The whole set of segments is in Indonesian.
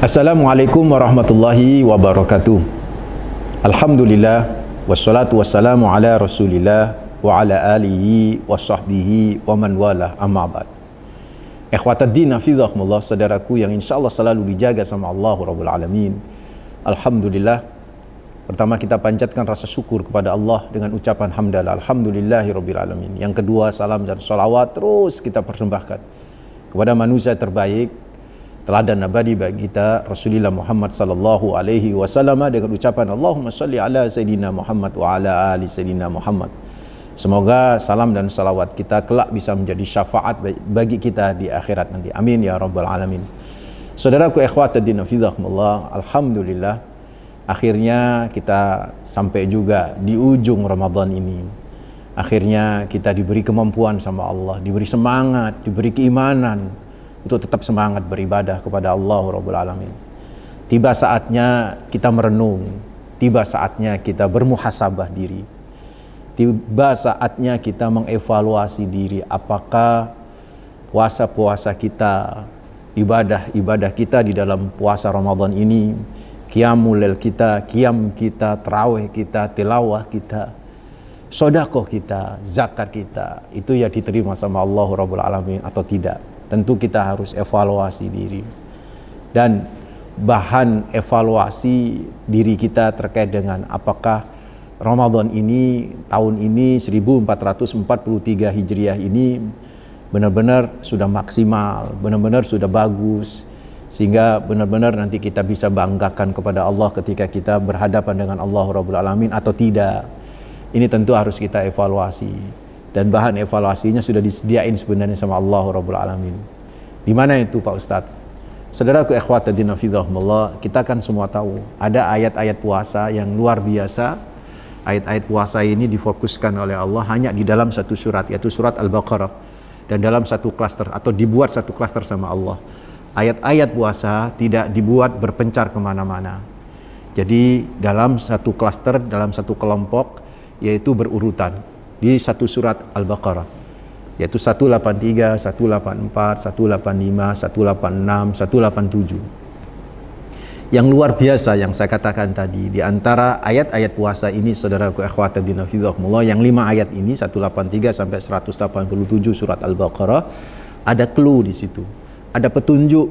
Assalamualaikum warahmatullahi wabarakatuh. Alhamdulillah wassalatu wassalamu ala Rasulillah wa ala alihi wa sahbihi wa man walah, amma ba'd. Ikhwataddin hafizahumullah, saudaraku yang insyaallah selalu dijaga sama Allah Rabbul Alamin. Alhamdulillah, pertama kita panjatkan rasa syukur kepada Allah dengan ucapan hamdalah alhamdulillahi rabbil alamin. Yang kedua, salam dan salawat terus kita persembahkan kepada manusia terbaik, teladan abadi bagi kita, Rasulullah Muhammad sallallahu alaihi wasallam, dengan ucapan Allahumma shalli ala sayyidina Muhammad wa ala ali sayyidina Muhammad. Semoga salam dan salawat kita kelak bisa menjadi syafaat bagi kita di akhirat nanti. Amin ya rabbal alamin. Saudaraku ikhwatuddin hafizahumullah, alhamdulillah akhirnya kita sampai juga di ujung Ramadan ini. Akhirnya kita diberi kemampuan sama Allah, diberi semangat, diberi keimanan untuk tetap semangat beribadah kepada Allah Rabbul Alamin. Tiba saatnya kita merenung, tiba saatnya kita bermuhasabah diri, tiba saatnya kita mengevaluasi diri, apakah puasa-puasa kita, ibadah-ibadah kita di dalam puasa Ramadan ini, qiyamul lail kita, qiyam kita, tarawih kita, tilawah kita, sedekah kita, zakat kita, itu ya diterima sama Allah Rabbul Alamin atau tidak. Tentu kita harus evaluasi diri, dan bahan evaluasi diri kita terkait dengan apakah Ramadan ini, tahun ini 1443 Hijriah ini benar-benar sudah maksimal, benar-benar sudah bagus, sehingga benar-benar nanti kita bisa banggakan kepada Allah ketika kita berhadapan dengan Allah Rabbul Alamin atau tidak. Ini tentu harus kita evaluasi. Dan bahan evaluasinya sudah disediain sebenarnya sama Allah Rabbul Alamin. Di mana itu Pak Ustadz? Saudaraku ikhwatuddin hafizahumullah, kita kan semua tahu ada ayat-ayat puasa yang luar biasa. Ayat-ayat puasa ini difokuskan oleh Allah hanya di dalam satu surat, yaitu surat Al-Baqarah, dan dalam satu klaster atau dibuat satu klaster sama Allah. Ayat-ayat puasa tidak dibuat berpencar kemana-mana. Jadi dalam satu klaster, dalam satu kelompok, yaitu berurutan di satu surat Al-Baqarah, yaitu 183, 184, 185, 186, 187. Yang luar biasa yang saya katakan tadi, di antara ayat-ayat puasa ini, saudaraku ikhwatuddin hafizahumullah, yang 5 ayat ini 183 sampai 187 surat Al-Baqarah, ada clue di situ, ada petunjuk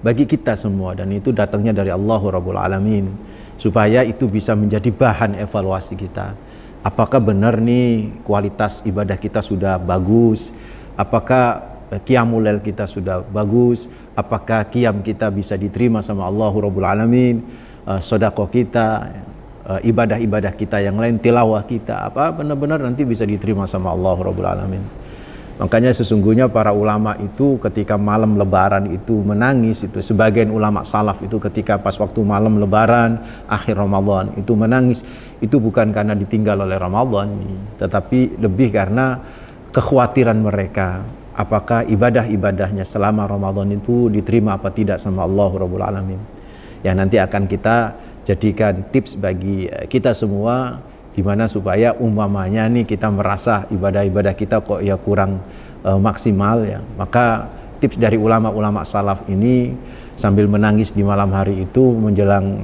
bagi kita semua, dan itu datangnya dari Allah Rabbul Alamin, supaya itu bisa menjadi bahan evaluasi kita. Apakah benar nih kualitas ibadah kita sudah bagus? Apakah qiyamul lail kita sudah bagus? Apakah qiyam kita bisa diterima sama Allah Rabbul Alamin? Sedekah kita, ibadah-ibadah kita yang lain, tilawah kita, apa benar-benar nanti bisa diterima sama Allah Rabbul Alamin? Makanya sesungguhnya para ulama itu ketika malam lebaran itu menangis, itu sebagian ulama salaf itu ketika pas waktu malam lebaran akhir Ramadan itu menangis, itu bukan karena ditinggal oleh Ramadan, tetapi lebih karena kekhawatiran mereka apakah ibadah-ibadahnya selama Ramadan itu diterima apa tidak sama Allah Rabbul Alamin. Yang nanti akan kita jadikan tips bagi kita semua, gimana supaya umpamanya nih kita merasa ibadah-ibadah kita kok ya kurang maksimal ya, maka tips dari ulama-ulama salaf ini sambil menangis di malam hari itu menjelang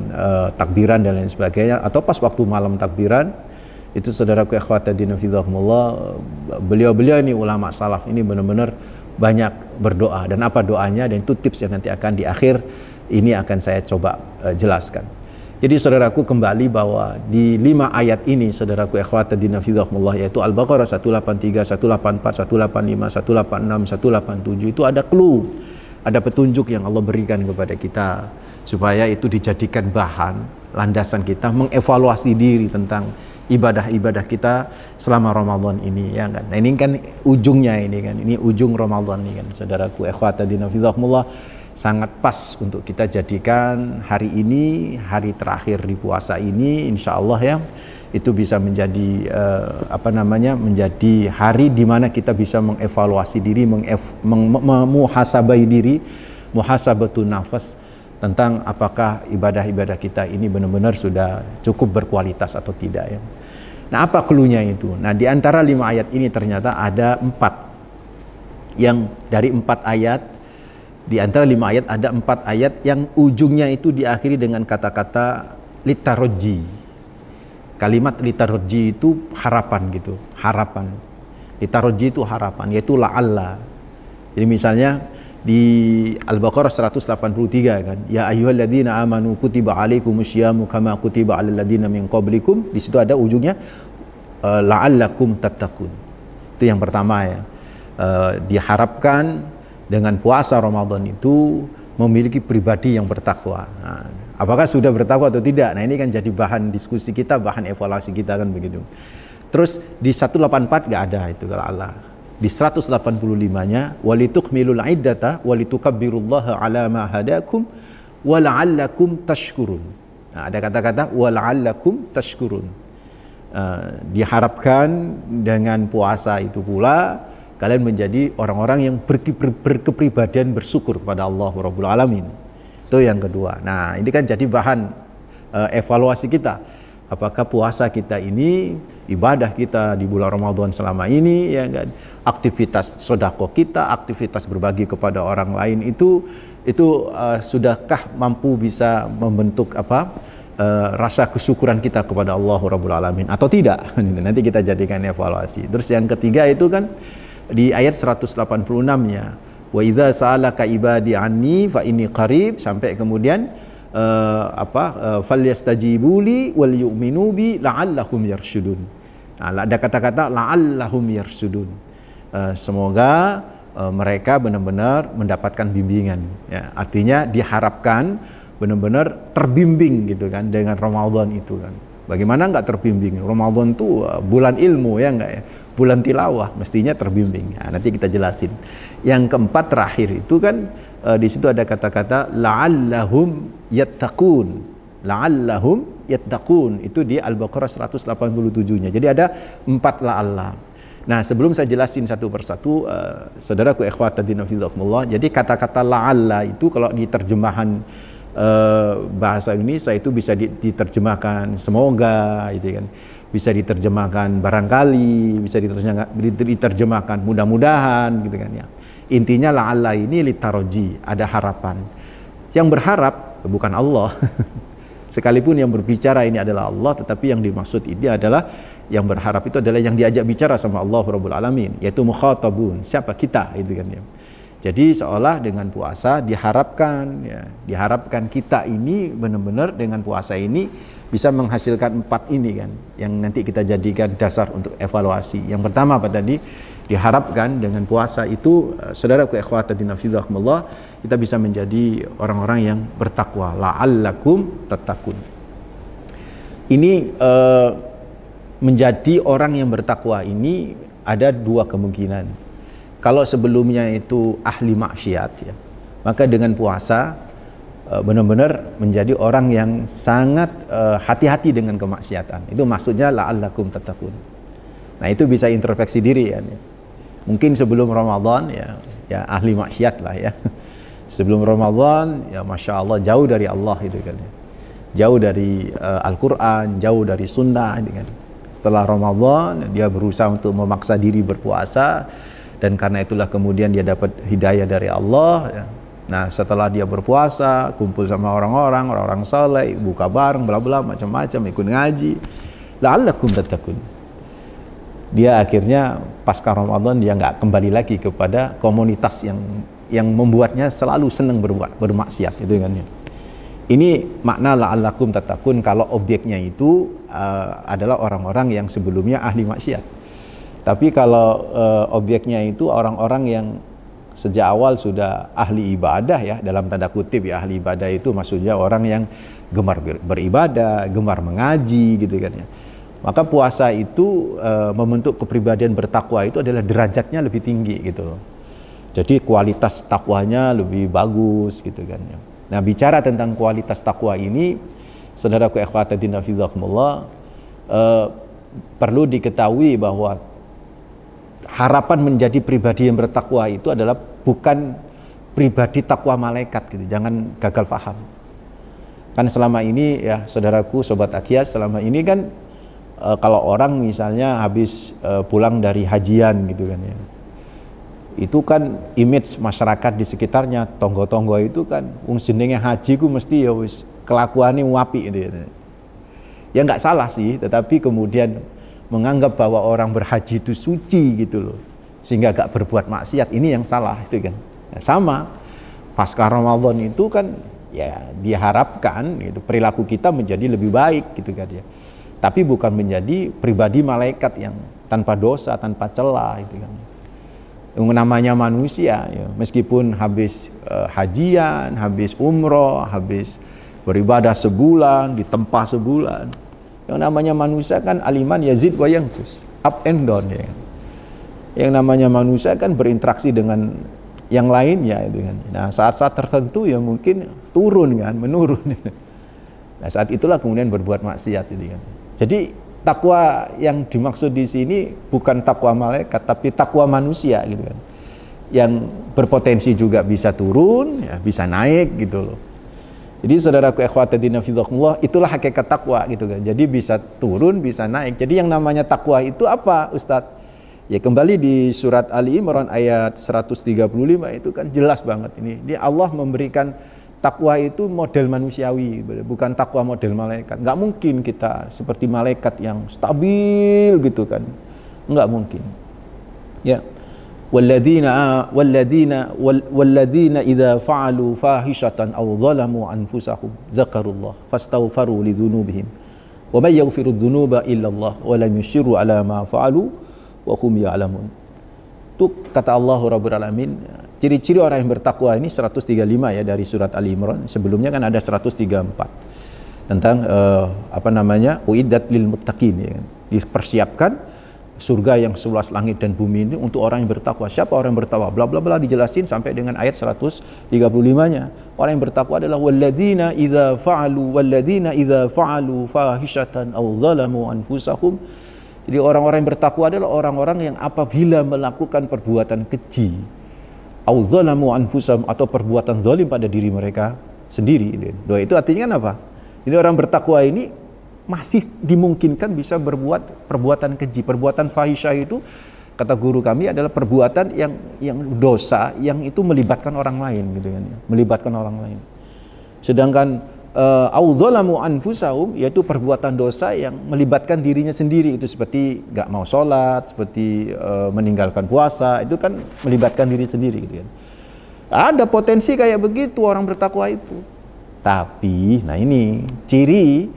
takbiran dan lain sebagainya, atau pas waktu malam takbiran itu, saudaraku ikhwatuddin hafizahumullah, beliau-beliau ini ulama salaf ini benar-benar banyak berdoa. Dan apa doanya, dan itu tips yang nanti akan di akhir ini akan saya coba jelaskan. Jadi saudaraku, kembali bahwa di 5 ayat ini, saudaraku ikhwatuddin hafizahumullah, yaitu Al-Baqarah 183, 184, 185, 186, 187, itu ada clue, ada petunjuk yang Allah berikan kepada kita supaya itu dijadikan bahan landasan kita mengevaluasi diri tentang ibadah-ibadah kita selama Ramadan ini, ya kan. Nah, ini kan ujungnya, ini kan, ini ujung Ramadan ini kan, saudaraku ikhwatuddin hafizahumullah. Sangat pas untuk kita jadikan hari ini, hari terakhir di puasa ini, insya Allah ya, itu bisa menjadi menjadi hari di mana kita bisa mengevaluasi diri, muhasabai diri, muhasabatun nafas, tentang apakah ibadah-ibadah kita ini benar-benar sudah cukup berkualitas atau tidak ya. Nah, apa cluenya itu? Nah, di antara 5 ayat ini ternyata ada 4 yang dari 4 ayat Di antara 5 ayat ada 4 ayat yang ujungnya itu diakhiri dengan kata-kata litarji. Kalimat litarji itu harapan gitu, harapan. Litarji itu harapan, yaitu la'alla. Jadi misalnya di Al-Baqarah 183 kan, ya ayyuhalladzina amanu kutiba alaikumusyamu kama kutiba alal ladzina min qablikum. Di situ ada ujungnya la'allakum tattaqun. Itu yang pertama ya. Diharapkan dengan puasa Ramadan itu memiliki pribadi yang bertakwa. Nah, apakah sudah bertakwa atau tidak? Nah, ini kan jadi bahan diskusi kita, bahan evaluasi kita kan begitu. Terus di 184 enggak ada itu kalau Allah. Di 185-nya walitukmilul iddata walitukabbirullaha ala ma hadakum wa la'allakum tashkurun. Nah, ada kata-kata wa la'allakum tashkurun. Diharapkan dengan puasa itu pula kalian menjadi orang-orang yang berkepribadian bersyukur kepada Allah Rabbul Alamin. Itu yang kedua. Nah, ini kan jadi bahan evaluasi kita. Apakah puasa kita ini, ibadah kita di bulan Ramadan selama ini, ya kan, aktivitas sedekah kita, aktivitas berbagi kepada orang lain itu sudahkah mampu bisa membentuk rasa kesyukuran kita kepada Allah Rabbul Alamin atau tidak? Nanti kita jadikan evaluasi. Terus yang ketiga itu kan di ayat 186-nya, wa idza sa'alaka ibadi anni fa inni qarib, sampai kemudian falyastajibuli wal yu'minu bi la'allahum yarshudun. Nah, ada kata-kata la'allahum yarshudun. Semoga mereka benar-benar mendapatkan bimbingan ya. Artinya diharapkan benar-benar terbimbing gitu kan dengan Ramadan itu kan. Bagaimana enggak terbimbing? Ramadan itu bulan ilmu ya enggak ya? Bulan tilawah, mestinya terbimbing. Nah, nanti kita jelasin. Yang keempat terakhir itu kan di situ ada kata-kata la'allahum yattaqun. La'allahum yattaqun. Itu di Al-Baqarah 187-nya. Jadi ada 4 la'alla. Nah, sebelum saya jelasin satu persatu, saudaraku ikhwatadina fillah, jadi kata-kata la'alla itu kalau di terjemahan bahasa Indonesia itu bisa diterjemahkan semoga gitu kan, bisa diterjemahkan barangkali, bisa diterjemahkan mudah-mudahan gitu kan ya. Intinya la'alla ini litaroji, ada harapan. Yang berharap bukan Allah. Sekalipun yang berbicara ini adalah Allah, tetapi yang dimaksud ini adalah yang berharap itu adalah yang diajak bicara sama Allah Rabbul Alamin, yaitu mukhatabun, siapa kita itu kan ya. Jadi seolah dengan puasa diharapkan kita ini benar-benar dengan puasa ini bisa menghasilkan 4 ini kan, yang nanti kita jadikan dasar untuk evaluasi. Yang pertama apa tadi? Diharapkan dengan puasa itu, saudaraku ikhwatadina fillah, kita bisa menjadi orang-orang yang bertakwa. La'allakum tattaqun. Ini menjadi orang yang bertakwa ini ada 2 kemungkinan. Kalau sebelumnya itu ahli maksiat ya, maka dengan puasa benar-benar menjadi orang yang sangat hati-hati dengan kemaksiatan. Itu maksudnya la'allakum tattaqun. Nah, itu bisa introspeksi diri ya. Mungkin sebelum Ramadan ya ahli maksiat lah ya. Sebelum Ramadan ya Masya Allah jauh dari Allah itu kan. Jauh dari Al-Quran, jauh dari sunnah itu kan. Setelah Ramadan dia berusaha untuk memaksa diri berpuasa, dan karena itulah kemudian dia dapat hidayah dari Allah ya. Nah, setelah dia berpuasa, kumpul sama orang-orang saleh, buka bareng, bla bla macam-macam, ikut ngaji, la'allakum tattaqun. Dia akhirnya pasca Ramadan dia nggak kembali lagi kepada komunitas yang membuatnya selalu senang bermaksiat itu kan ya. Ini makna la'allakum tattaqun kalau objeknya itu adalah orang-orang yang sebelumnya ahli maksiat. Tapi kalau objeknya itu orang-orang yang sejak awal sudah ahli ibadah ya, dalam tanda kutip ya, ahli ibadah itu maksudnya orang yang gemar beribadah, gemar mengaji gitu kan ya. Maka puasa itu membentuk kepribadian bertakwa itu adalah derajatnya lebih tinggi gitu. Jadi kualitas takwanya lebih bagus gitu kan ya. Nah, bicara tentang kualitas takwa ini, saudaraku ikhwatadina fillah, perlu diketahui bahwa harapan menjadi pribadi yang bertakwa itu adalah bukan pribadi takwa malaikat gitu. Jangan gagal paham. Kan selama ini ya saudaraku, sobat Akyas, selama ini kan kalau orang misalnya habis pulang dari hajian gitu kan ya. Itu kan image masyarakat di sekitarnya, tonggo-tonggo itu kan wong jenenge haji ku mesti ya wis kelakuane apik gitu. Ya nggak salah sih, tetapi kemudian menganggap bahwa orang berhaji itu suci gitu loh, sehingga gak berbuat maksiat, ini yang salah itu kan. Ya, sama pasca Ramadan itu kan ya diharapkan gitu, perilaku kita menjadi lebih baik gitu kan ya. Tapi bukan menjadi pribadi malaikat yang tanpa dosa, tanpa celah itu kan. Yang namanya manusia ya, meskipun habis hajian, habis umroh, habis beribadah sebulan, ditempa sebulan, yang namanya manusia kan aliman yazid wa yanqus, up and down ya kan. Yang namanya manusia kan berinteraksi dengan yang lainnya itu kan. Nah, saat-saat tertentu ya mungkin turun kan, menurun. Nah, saat itulah kemudian berbuat maksiat itu kan. Jadi takwa yang dimaksud di sini bukan takwa malaikat, tapi takwa manusia gitu kan, yang berpotensi juga bisa turun, ya, bisa naik gitu loh. Jadi saudaraku ikhwatadina fidhakumullah, itulah hakikat takwa gitu kan. Jadi bisa turun, bisa naik. Jadi yang namanya takwa itu apa, Ustadz? Ya kembali di surat Ali Imran ayat 135 itu kan jelas banget ini. Dia Allah memberikan takwa itu model manusiawi, bukan takwa model malaikat. Nggak mungkin kita seperti malaikat yang stabil gitu kan, nggak mungkin. Ya, walladzina idza fa'alu fahishatan aw zalamu anfusahum zakarullah fastaghfaru lidzunubihim wa may yaghfiru dzunuba illa Allah wa lam yusyirru ala ma fa'alu wa hum ya'lamun. Itu kata Allah Rabbul Alamin. Ciri-ciri orang yang bertakwa ini 135 ya dari surat Ali Imran. Sebelumnya kan ada 134 tentang uiddat lil muttaqin ya kan. Dipersiapkan surga yang seluas langit dan bumi ini untuk orang yang bertakwa. Siapa orang yang bertakwa? Bla bla bla dijelasin sampai dengan ayat 135-nya. Orang yang bertakwa adalah walladzina idza fa'alu fahishatan aw zalamu anfusahum. Jadi orang-orang yang bertakwa adalah orang-orang yang apabila melakukan perbuatan keji, au zalamu anfusahum, atau perbuatan zalim pada diri mereka sendiri. Doa itu artinya kan apa? Jadi orang bertakwa ini masih dimungkinkan bisa berbuat perbuatan keji. Perbuatan fahisyah itu kata guru kami adalah perbuatan yang dosa yang itu melibatkan orang lain gitu kan. Melibatkan orang lain. Sedangkan au zalamu anfusahum yaitu perbuatan dosa yang melibatkan dirinya sendiri, itu seperti gak mau sholat, seperti meninggalkan puasa, itu kan melibatkan diri sendiri gitu kan. Ada potensi kayak begitu orang bertakwa itu. Tapi nah ini ciri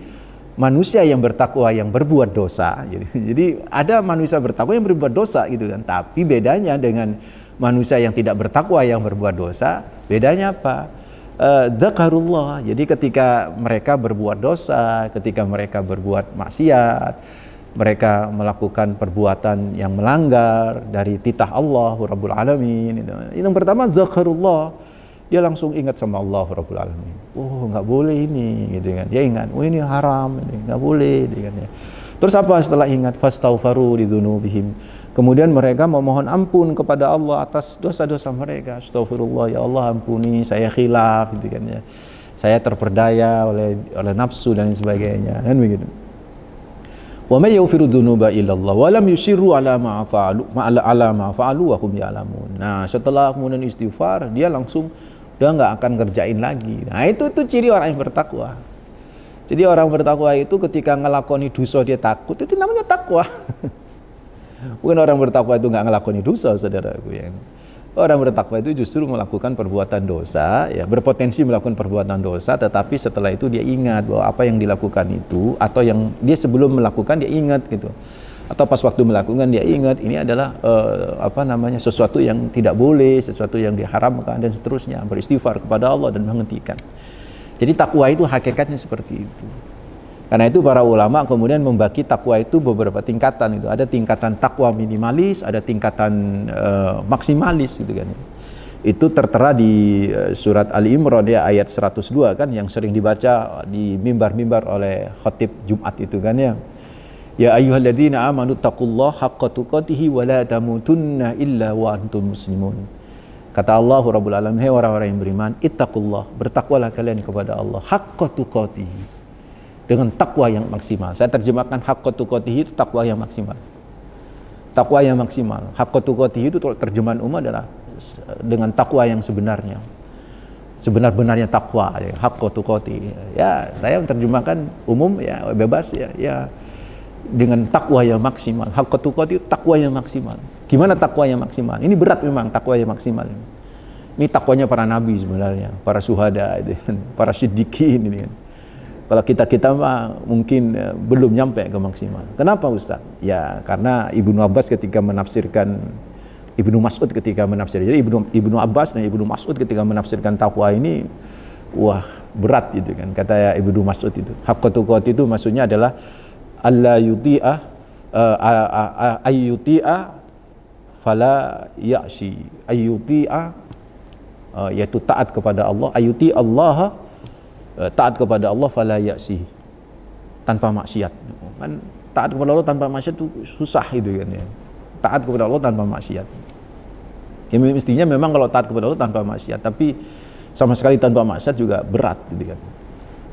manusia yang bertakwa yang berbuat dosa. Jadi ada manusia bertakwa yang berbuat dosa gitu kan. Tapi bedanya dengan manusia yang tidak bertakwa yang berbuat dosa, bedanya apa? Dzakarullah. Jadi ketika mereka berbuat dosa, ketika mereka berbuat maksiat, mereka melakukan perbuatan yang melanggar dari titah Allah Rabbul Alamin, yang pertama dzakarullah, dia langsung ingat sama Allah Rabbul Alamin. Oh nggak boleh ini gitu kan, dia ingat, oh ini haram, ini nggak boleh gitu kan ya. Terus apa setelah ingat? Fastaghfaru lidzunubihim. Kemudian mereka memohon ampun kepada Allah atas dosa-dosa mereka. Astagfirullah, ya Allah ampuni, saya khilaf gitu kan ya. Saya terperdaya oleh nafsu dan sebagainya, kan begitu. Wa may yaghfiru dzunuba illallah wa lam yusirru ala ma fa'alu wa hum ya'lamun. Nah, setelah kemudian istighfar, dia langsung udah nggak akan ngerjain lagi. Nah, itu ciri orang yang bertakwa. Jadi orang bertakwa itu ketika ngelakoni dosa dia takut, itu namanya takwa. Bukan orang bertakwa itu nggak ngelakoni dosa, saudaraku ya. Orang bertakwa itu justru melakukan perbuatan dosa, ya berpotensi melakukan perbuatan dosa, tetapi setelah itu dia ingat bahwa apa yang dilakukan itu, atau yang dia sebelum melakukan dia ingat gitu, atau pas waktu melakukan dia ingat ini adalah sesuatu yang tidak boleh, sesuatu yang diharamkan dan seterusnya, beristighfar kepada Allah dan menghentikan. Jadi takwa itu hakikatnya seperti itu. Karena itu para ulama kemudian membagi takwa itu beberapa tingkatan itu. Ada tingkatan takwa minimalis, ada tingkatan maksimalis gitu kan. Itu tertera di surat Ali Imran ya, ayat 102 kan, yang sering dibaca di mimbar-mimbar oleh khatib Jumat itu kan ya. Ya ayyuhalladzina amanu taqullaha haqqa tuqatih wa la tamutunna illa wa antum muslimun. Kata Allah Rabbul Alamin, hai orang-orang yang beriman, ittaqullah, bertakwalah kalian kepada Allah, haqqa tuqatih, dengan takwa yang maksimal. Saya terjemahkan haqqa tuqatih itu takwa yang maksimal. takwa yang maksimal. Haqqa tuqatih itu terjemahan umum adalah dengan takwa yang sebenarnya. Sebenar-benarnya takwa, ya, haqqa tuqatih. Ya, saya menerjemahkan umum ya, bebas ya, ya dengan takwa yang maksimal. Haqqa tuqatih takwa yang maksimal. Gimana takwa yang maksimal? Ini berat memang takwa yang maksimal. Ini takwanya para nabi sebenarnya, para syuhada, para siddiqin ini kan. Kalau kita mah mungkin belum nyampe ke maksimal. Kenapa Ustaz? Ya karena Ibnu Abbas ketika menafsirkan, Ibnu Mas'ud ketika menafsirkan, jadi Ibnu Abbas dan Ibnu Mas'ud ketika menafsirkan takwa ini, wah berat gitu kan. Kata Ibnu Mas'ud itu, haqqa tuqatih itu maksudnya adalah alla yuti'a ayyuti'a fala ya'si, ayyuti'a yaitu taat kepada Allah, ayyuti Allah, taat kepada Allah fala ya'si, tanpa maksiat. Kan taat kepada Allah tanpa maksiat itu susah gitu kan ya. Taat kepada Allah tanpa maksiat. Ya mestinya memang kalau taat kepada Allah tanpa maksiat, tapi sama sekali tanpa maksiat juga berat gitu kan.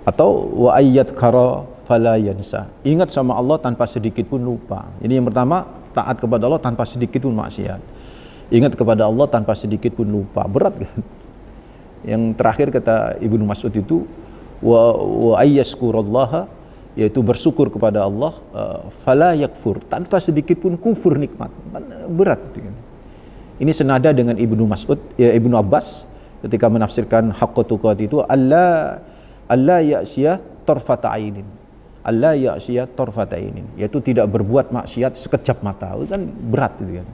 Atau wa ayyadkara fala yansa, ingat sama Allah tanpa sedikit pun lupa. Jadi yang pertama taat kepada Allah tanpa sedikit pun maksiat. Ingat kepada Allah tanpa sedikit pun lupa, berat kan. Yang terakhir kata Ibnu Mas'ud itu wa ayyashkurallaha, yaitu bersyukur kepada Allah, fala yakfur, tanpa sedikit pun kufur nikmat. Berat gitu kan. Ini senada dengan Ibnu Mas'ud, ya Ibnu Abbas ketika menafsirkan haqqa tuqatih itu alla ya'siya tarfata ainin. Alla ya'siya tarfata ainin, yaitu tidak berbuat maksiat sekejap mata. Itu kan berat gitu kan.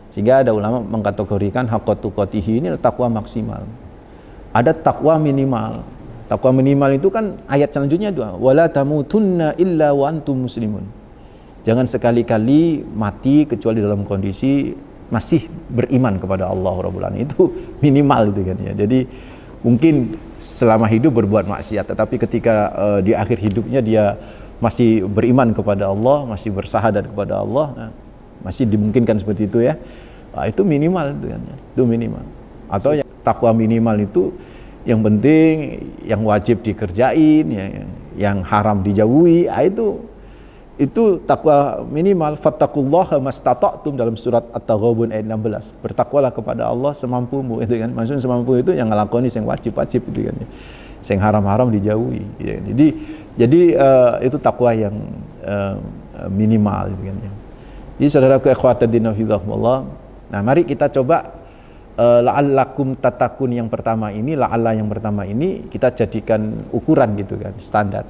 Sehingga ada ulama mengkategorikan haqqa tuqatih ini takwa maksimal. Ada takwa minimal. Takwa minimal itu kan ayat selanjutnya doa, wala tamutunna illa wa antum muslimun. Jangan sekali-kali mati kecuali dalam kondisi masih beriman kepada Allah Rabbul Alamin. Itu minimal itu kan ya. Jadi mungkin selama hidup berbuat maksiat, tetapi ketika di akhir hidupnya dia masih beriman kepada Allah, masih bersahadat kepada Allah, nah, masih dimungkinkan seperti itu ya. Nah, itu minimal itu kan ya. Itu minimal. Atau yang takwa minimal itu yang penting, yang wajib dikerjain, yang haram dijauhi, itu takwa minimal. Fattaqullaha mastata'tum dalam surat At-Taghabun ayat 16. Bertakwalah kepada Allah semampumu, itu kan. Maksudnya semampu itu yang ngelakoni yang wajib-wajib itu kan. Yang haram-haram dijauhi. Ya. Jadi itu takwa yang minimal itu kan. Jadi saudaraku ikhwatiddin fillah, nah mari kita coba la'allakum tatakun yang pertama ini, la'alla yang pertama ini kita jadikan ukuran gitu kan, standar.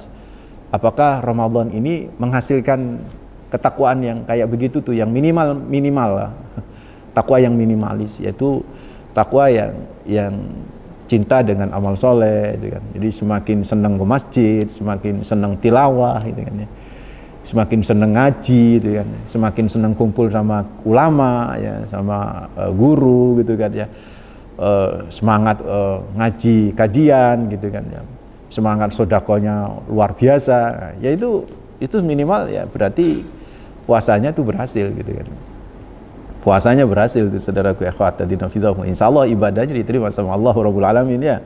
Apakah Ramadan ini menghasilkan ketakwaan yang kayak begitu tuh, yang minimal lah. Takwa yang minimalis, yaitu takwa yang cinta dengan amal soleh gitu kan. Jadi semakin senang ke masjid, semakin senang tilawah gitu kan ya. Semakin senang ngaji gitu kan, semakin senang kumpul sama ulama ya, sama guru gitu kan ya, semangat ngaji kajian gitu kan ya, semangat sodakonya luar biasa. Ya itu minimal ya, berarti puasanya tuh berhasil gitu kan. Puasanya berhasil itu saudaraku ikhwatiddin fillah. Insyaallah ibadahnya diterima sama Allah Rabbul Alamin ya.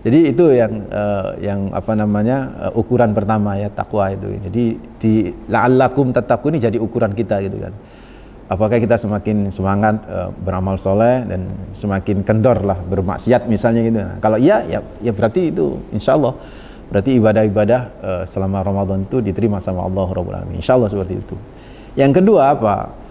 Jadi itu yang apa namanya ukuran pertama ya, takwa itu. Jadi di la'allakum tattaqun ini jadi ukuran kita gitu kan. Apakah kita semakin semangat beramal soleh dan semakin kendor lah bermaksiat misalnya gitu. Nah, kalau iya ya berarti itu insyaallah berarti ibadah-ibadah selama Ramadan itu diterima sama Allah Rabbul Alamin. Insyaallah seperti itu. Yang kedua apa?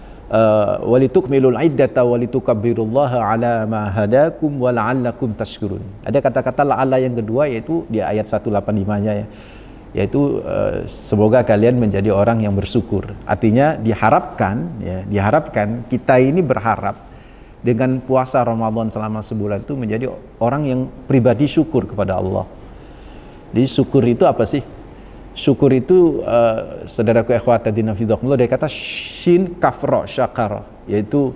Walitukmilul iddata walitukabbirullaha ala ma hadakum wa la'allakum tashkurun. Ada kata-kata la'alla yang kedua, yaitu di ayat 185-nya ya. Yaitu semoga kalian menjadi orang yang bersyukur. Artinya diharapkan kita ini berharap dengan puasa Ramadan selama sebulan itu menjadi orang yang pribadi syukur kepada Allah. Jadi syukur itu apa sih? Syukur itu saudaraku ikhwatiddin fillah dari kata shin kafra syakara, yaitu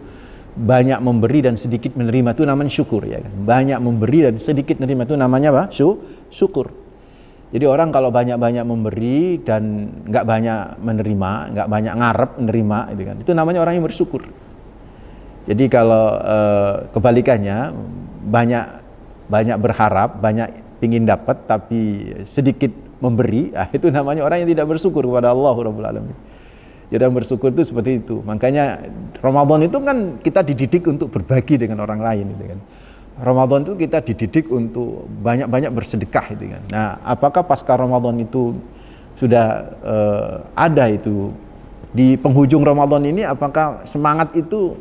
banyak memberi dan sedikit menerima, itu namanya syukur ya kan. Banyak memberi dan sedikit menerima itu namanya apa? Syukur. Jadi orang kalau banyak-banyak memberi dan nggak banyak menerima, nggak banyak ngarep menerima itu kan, itu namanya orang yang bersyukur. Jadi kalau kebalikannya banyak berharap, banyak ingin dapat tapi sedikit memberi, itu namanya orang yang tidak bersyukur kepada Allah Rabbul Alamin. Jadi bersyukur itu seperti itu. Makanya Ramadan itu kan kita dididik untuk berbagi dengan orang lain gitu kan. Ramadan itu kita dididik untuk banyak-banyak bersedekah gitu kan. Nah, apakah pasca Ramadan itu sudah ada itu di penghujung Ramadan ini, apakah semangat itu,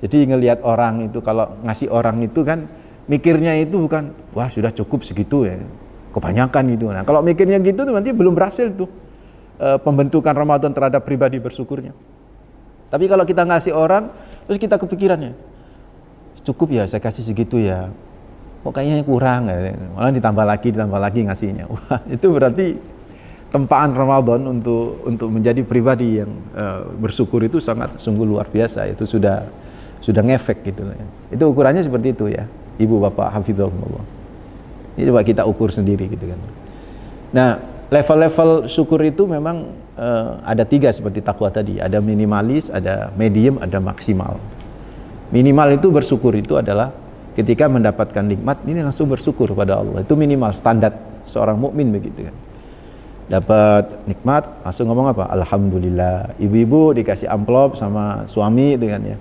jadi ngelihat orang itu kalau ngasih orang itu kan mikirnya itu bukan wah sudah cukup segitu ya, kebanyakan itu. Nah, kalau mikirnya gitu nanti belum berhasil tuh pembentukan Ramadan terhadap pribadi bersyukurnya. Tapi kalau kita ngasih orang terus kita kepikirannya cukup ya saya kasih segitu ya, kok kayaknya kurang ya, malah ditambah lagi ngasihnya. Wah, itu berarti tempaan Ramadan untuk menjadi pribadi yang bersyukur itu sangat sungguh luar biasa. Itu sudah ngefek gitu ya. Itu ukurannya seperti itu ya, Ibu Bapak hafizahumullah. Ini coba kita ukur sendiri gitu kan. Nah, level-level syukur itu memang ada 3 seperti takwa tadi. Ada minimalis, ada medium, ada maksimal. Minimal itu bersyukur itu adalah ketika mendapatkan nikmat ini langsung bersyukur pada Allah. Itu minimal standar seorang mukmin begitu kan. Dapat nikmat langsung ngomong apa? Alhamdulillah. Ibu-ibu dikasih amplop sama suami dengan ya.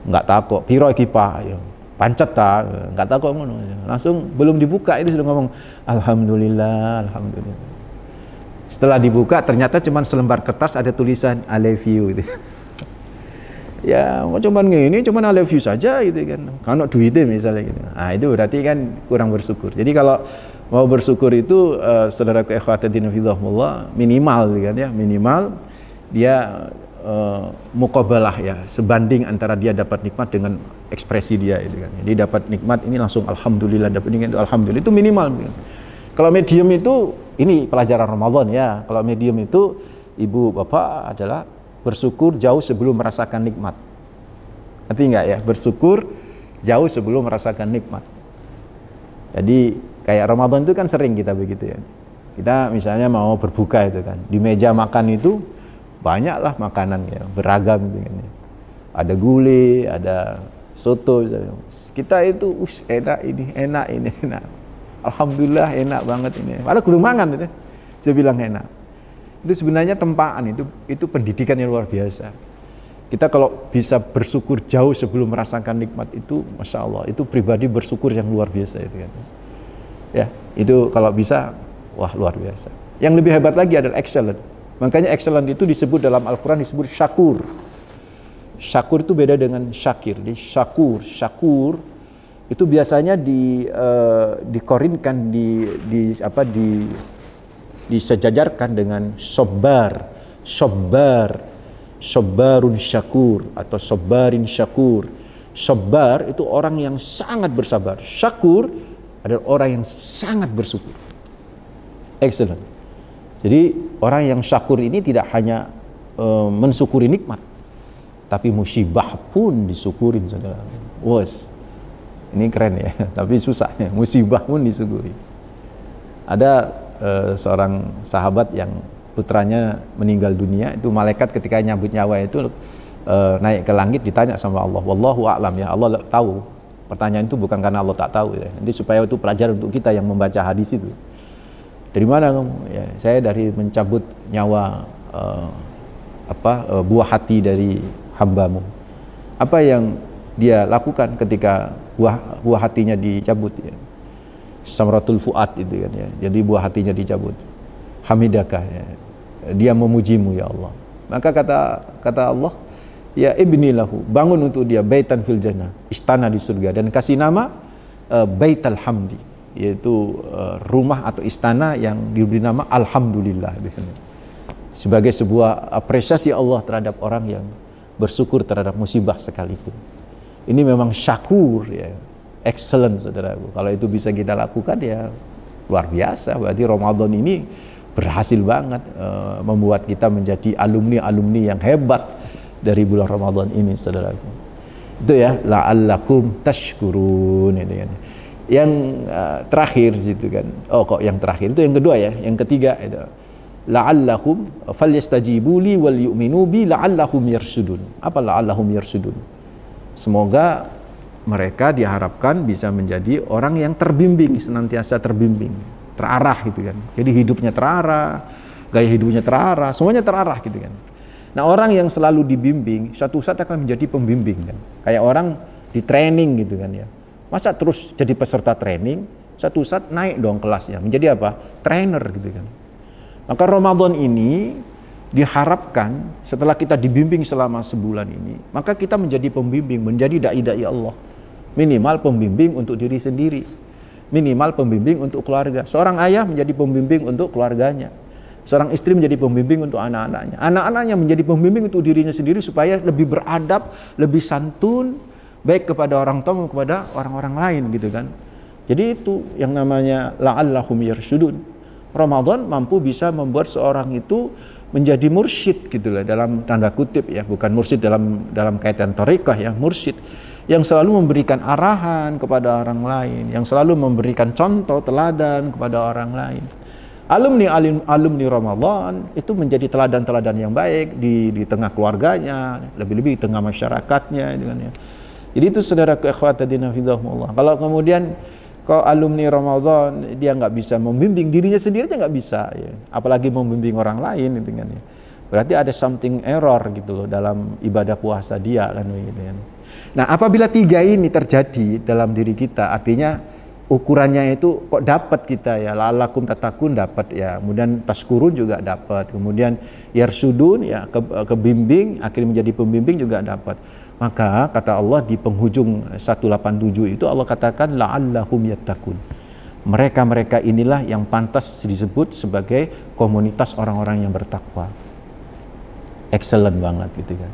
Enggak takut piro iki Pak ya. Pancet ta, enggak takut ngono. Langsung belum dibuka itu sudah ngomong alhamdulillah, alhamdulillah. Setelah dibuka ternyata cuma selembar kertas ada tulisan I love you gitu. Ya, cuman gini, cuman I love you saja gitu kan. Kalau duitnya misalnya gitu. Nah, itu berarti kan kurang bersyukur. Jadi kalau mau bersyukur itu saudaraku ikhwatiddin fillah minimal kan ya, minimal dia muqabalah ya, sebanding antara dia dapat nikmat dengan ekspresi dia itu kan. Jadi dapat nikmat ini langsung alhamdulillah, dapat nikmat itu alhamdulillah, itu minimal gitu. Kalau medium itu ini pelajaran Ramadan ya. Kalau medium itu ibu bapak adalah bersyukur jauh sebelum merasakan nikmat. Ngerti nggak ya? Bersyukur jauh sebelum merasakan nikmat. Jadi kayak Ramadan itu kan sering kita begitu ya. Kita misalnya mau berbuka itu kan, di meja makan itu banyaklah makanan ya, beragam gitu kan. Ada gulai, ada soto misalnya. Kita itu enak ini enak. Alhamdulillah enak banget ini. Padahal kudu mangan itu. Saya bilang enak. Itu sebenarnya tempaan, itu pendidikan yang luar biasa. Kita kalau bisa bersyukur jauh sebelum merasakan nikmat itu, masya Allah, itu pribadi bersyukur yang luar biasa itu kan. Ya, itu kalau bisa, wah luar biasa. Yang lebih hebat lagi adalah excellent. Makanya excellent itu disebut dalam Al-Quran disebut syakur. Syakur itu beda dengan syakir. Jadi syakur itu biasanya dikorinkan disejajarkan dengan sobbarun syakur atau sobbarin syakur. Sobbar itu orang yang sangat bersabar. Syakur adalah orang yang sangat bersyukur. Excellent. Jadi orang yang syakur ini tidak hanya mensyukuri nikmat, tapi musibah pun disyukurin, saudara. Wes, ini keren ya, tapi susah ya. Musibah pun disyukuri. Ada seorang sahabat yang putranya meninggal dunia, itu malaikat ketika nyabut nyawa itu naik ke langit ditanya sama Allah, wallahu a'lam ya, Allah tahu. Pertanyaan itu bukan karena Allah tak tahu ya. Nanti supaya itu pelajaran untuk kita yang membaca hadis itu. Dari mana kamu? Ya, saya dari mencabut nyawa buah hati dari hambamu. Apa yang dia lakukan ketika buah hatinya dicabut ya? Samratul fuad itu kan ya. Jadi buah hatinya dicabut. Hamidakah ya. Dia memujimu ya Allah. Maka kata Allah, ya ibni lahu, bangun untuk dia baitan fil jannah, istana di surga, dan kasih nama Baitul Hamdi, yaitu rumah atau istana yang diberi nama Alhamdulillah, sebagai sebuah apresiasi Allah terhadap orang yang bersyukur terhadap musibah sekalipun. Ini memang syakur ya, excellent saudaraku. Kalau itu bisa kita lakukan ya luar biasa. Berarti Ramadan ini berhasil banget membuat kita menjadi alumni yang hebat dari bulan Ramadan ini, saudaraku. Itu ya, la'allakum tashkurun ini kan. Yang terakhir situ kan. Oh, kok yang terakhir itu yang kedua ya. Yang ketiga itu la'allahum falyastajibu li wal yu'minu bi la'allahum yarshudun. Apa la'allahum yarshudun? Semoga mereka diharapkan bisa menjadi orang yang terbimbing, senantiasa terbimbing, terarah gitu kan. Jadi hidupnya terarah, gaya hidupnya terarah, semuanya terarah gitu kan. Nah, orang yang selalu dibimbing suatu saat akan menjadi pembimbing kan. Kayak orang di training gitu kan ya. Masa terus jadi peserta training, suatu saat naik dong kelasnya menjadi apa? Trainer gitu kan. Maka Ramadan ini diharapkan setelah kita dibimbing selama sebulan ini, maka kita menjadi pembimbing, menjadi dai-dai Allah. Minimal pembimbing untuk diri sendiri, minimal pembimbing untuk keluarga. Seorang ayah menjadi pembimbing untuk keluarganya, seorang istri menjadi pembimbing untuk anak-anaknya, anak-anaknya menjadi pembimbing untuk dirinya sendiri supaya lebih beradab, lebih santun, baik kepada orang tua maupun kepada orang-orang lain gitu kan. Jadi itu yang namanya la'allahum yarsyudun. Ramadan mampu bisa membuat seorang itu menjadi mursyid gitu lah, dalam tanda kutip ya, bukan mursyid dalam kaitan thariqah ya, mursyid yang selalu memberikan arahan kepada orang lain, yang selalu memberikan contoh teladan kepada orang lain. Alumni Ramadan itu menjadi teladan-teladan yang baik di tengah keluarganya, lebih-lebih di tengah masyarakatnya gitu kan ya. Jadi itu saudara ikhwatadina fidahumullah. Kalau kemudian kalau alumni Ramadan dia nggak bisa membimbing dirinya sendiri aja nggak bisa ya, apalagi membimbing orang lain gitu kan ya. Berarti ada something error gitu loh dalam ibadah puasa dia kan gitu kan. Nah, apabila tiga ini terjadi dalam diri kita, artinya ukurannya itu kok dapat kita ya, la'allakum tatakun dapat ya, kemudian taskurun juga dapat, kemudian yarsudun ya, kebimbing akhirnya menjadi pembimbing juga dapat. Maka kata Allah di penghujung 187 itu Allah katakan la'allahum yattaqun. Mereka-mereka inilah yang pantas disebut sebagai komunitas orang-orang yang bertakwa. Excellent banget gitu kan.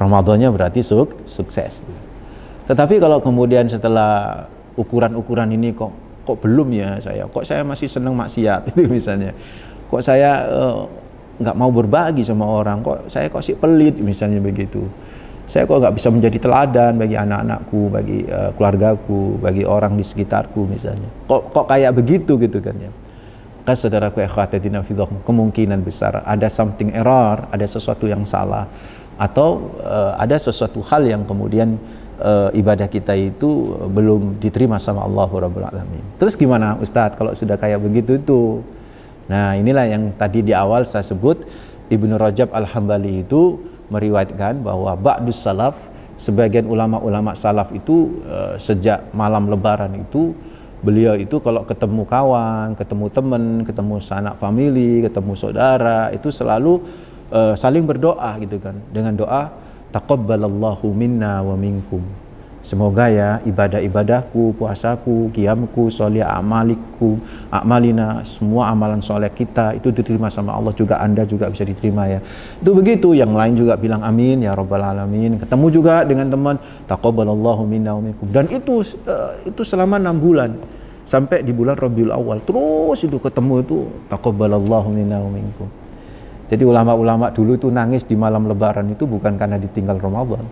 Ramadannya berarti sukses. Tetapi kalau kemudian setelah ukuran-ukuran ini kok belum ya kok saya masih senang maksiat itu misalnya, kok saya nggak mau berbagi sama orang, kok saya sih pelit misalnya begitu, saya kok nggak bisa menjadi teladan bagi anak-anakku, bagi keluargaku, bagi orang di sekitarku misalnya, kok kayak begitu gitu kan ya. Kan saudaraku ikhwatadina fidhahum, kemungkinan besar ada something error, ada sesuatu yang salah, atau ada sesuatu hal yang kemudian ibadah kita itu belum diterima sama Allah Rabbul Alamin. Terus gimana Ustadz kalau sudah kayak begitu itu? Nah, inilah yang tadi di awal saya sebut, Ibnu Rajab Al-Hambali itu meriwayatkan bahwa ba'dus salaf, sebagian ulama-ulama salaf itu sejak malam lebaran itu, beliau itu kalau ketemu kawan, ketemu teman, ketemu sanak famili, ketemu saudara, itu selalu saling berdoa gitu kan, dengan doa taqabbalallahu minna wa minkum. Semoga ya ibadah-ibadahku, puasaku, qiyamku, sholih amalina, semua amalan soleh kita itu diterima sama Allah, juga Anda juga bisa diterima ya. Itu begitu, yang lain juga bilang amin ya rabbal alamin. Ketemu juga dengan teman, taqabbalallahu minna wa minkum. Dan itu selama 6 bulan sampai di bulan Rabiul Awal, terus itu ketemu itu taqabbalallahu minna wa minkum. Jadi ulama-ulama dulu itu nangis di malam lebaran itu bukan karena ditinggal Ramadan,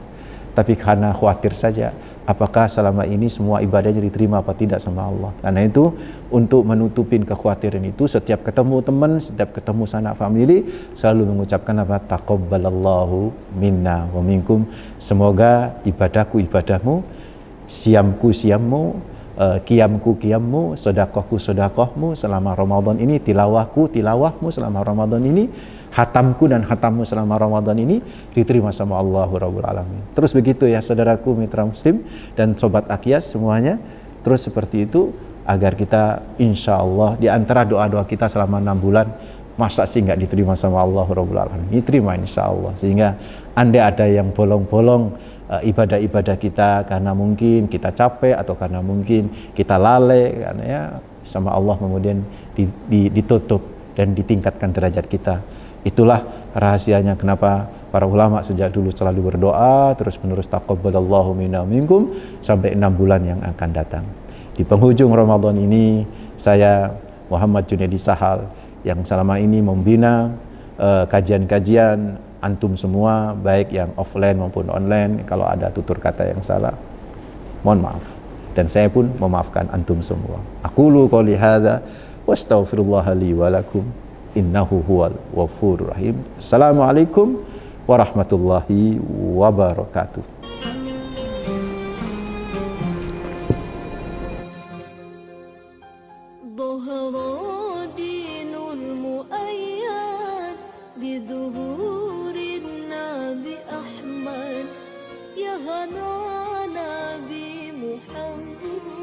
tapi karena khawatir saja apakah selama ini semua ibadahnya diterima apa tidak sama Allah. Karena itu untuk menutupin kekhawatiran itu, setiap ketemu teman, setiap ketemu sanak famili, selalu mengucapkan apa? Taqabbalallahu minna wa minkum. Semoga ibadahku ibadahmu, siamku siammu, qiyamku qiyammu, sedekahku sedekahmu selama Ramadan ini, tilawahku tilawahmu selama Ramadan ini, hatamku dan hatammu selama Ramadan ini diterima sama Allah Rabbul Alamin. Terus begitu ya saudaraku mitra muslim dan sobat Aqyas semuanya. Terus seperti itu agar kita insya Allah di antara doa-doa kita selama 6 bulan, masa sih nggak diterima sama Allah Rabbul Alamin? Diterima insya Allah. Sehingga Anda ada yang bolong-bolong ibadah-ibadah kita karena mungkin kita capek atau karena mungkin kita lalai, karena ya sama Allah kemudian ditutup dan ditingkatkan derajat kita. Itulah rahasianya kenapa para ulama sejak dulu selalu berdoa terus menerus taqabbalallahu minna minkum sampai 6 bulan yang akan datang. Di penghujung Ramadan ini saya Muhammad Junaidi Sahal yang selama ini membina kajian-kajian antum semua, baik yang offline maupun online. Kalau ada tutur kata yang salah, mohon maaf, dan saya pun memaafkan antum semua. Aqulu qouli hadza wa astaghfirullaha li wa lakum innahu huwal ghafurur rahim. Assalamualaikum warahmatullahi wabarakatuh. ظهر دين المؤيد بظهور ya Nabi Muhammad.